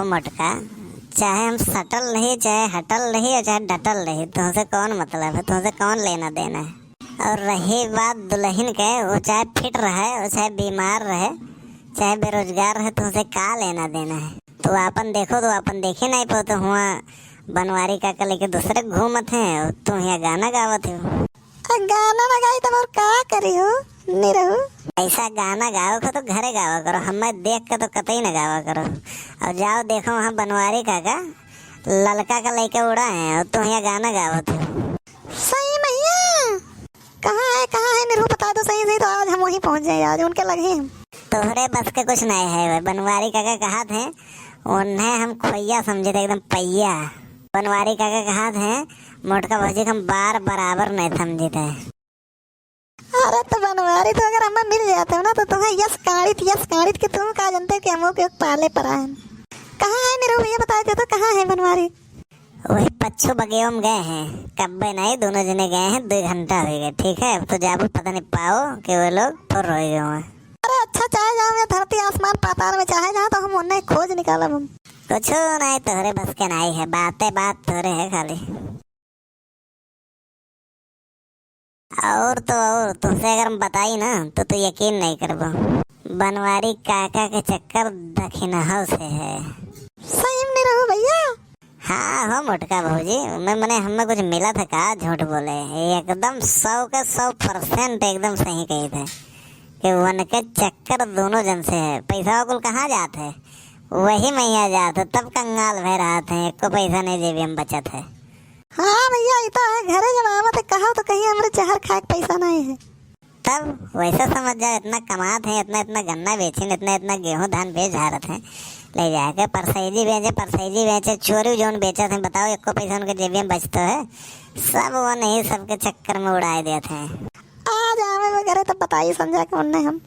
मटका, चाहे हम सटल रही, चाहे हटल रही और चाहे डटल रही, तुमसे कौन मतलब है, तुमसे कौन लेना देना है। और रही बात दुल्हन के, वो चाहे फिट रहे, वो चाहे बीमार रहे, चाहे बेरोजगार रहे, तुमसे का लेना देना है। तो अपन देखो, तो अपन देखे नहीं पाओ, तो हुआ बनवारी काका लेके दूसरे घूमत हैं, तुम यहाँ गाना गावत हो। गाना ना गाई तो और का करी हो निरहु। ऐसा गाना गाओ को तो घरे गावा करो, हमें देख के तो कतई न गावा करो। और जाओ देखो वहाँ बनवारी काका ललका का लेके उड़ा है और तुम यहाँ गाना गावत हो। सही मैया कहाँ है निरहु, बता दो सही सही, तो आज हम वहीं पहुँच जाए, आज उनके लगे हम। तोहरे बस के कुछ नहीं है। बनवारी काका कहा थे, उन्हें हम खोइया समझे थे, एकदम पैया। बनवारी काका कहा थे, मोटका भौजी हम बार बराबर नहीं समझे थे। अरे तो बनवारी तो अगर हमें मिल जाते हो ना, तो तुम्हें यस काड़ित के तुम कहा जानते हो कि हम के पाले पर आए। कहाँ है निरहु भैया, बता दो तो कहाँ है बनवारी। वही पच्चू बगियों में गए हैं, कब्बे नहीं, दोनों जने गए हैं, 2 घंटा हो गए। ठीक है, अब तो जाबू पता नहीं पाओ कि वो लोग फुर हो गए हैं। अरे अच्छा, चाहे जाओ या धरती आसमान पाताल में, चाहे जाओ, तो हम उन्हें खोज निकालब हम। कुछ नहीं, तोहरे बस के नहीं है, बात तोहरे है खाली। और तो और तुमसे अगर हम बताई ना तो यकीन नहीं करबो। बनवारी काका के चक्कर दखिनहो से है। सही में नहीं रहो भैया। हाँ हो मोटका भौजी, मैंने हमें कुछ मिला था का झूठ बोले, एकदम 100 के 100% एकदम सही कही थे कि उनके चक्कर दोनों जन से है। पैसा कुल कहाँ जाते है, वही मैया जाते, तब कंगाल भय रहा थे, एक को पैसा नहीं जेबी में बचत है। हाँ भैया ये तो है, घरे जब आवत है कहा तो कहीं हमारे जहर खाए पैसा नहीं है। तब वैसे समझ जाओ, इतना कमाते हैं, इतना गन्ना बेचे, इतना गेहूं धान बेच झारत हैं, ले जाके परसैजी बेचे, चोरी जोन बेचे थे, बताओ एक को पैसा उनके जेबी में बचता है। सब वो नहीं, सबके चक्कर में उड़ाए देते हैं। आज आवे वगैरह तो बताइए समझा के उन्हें हम।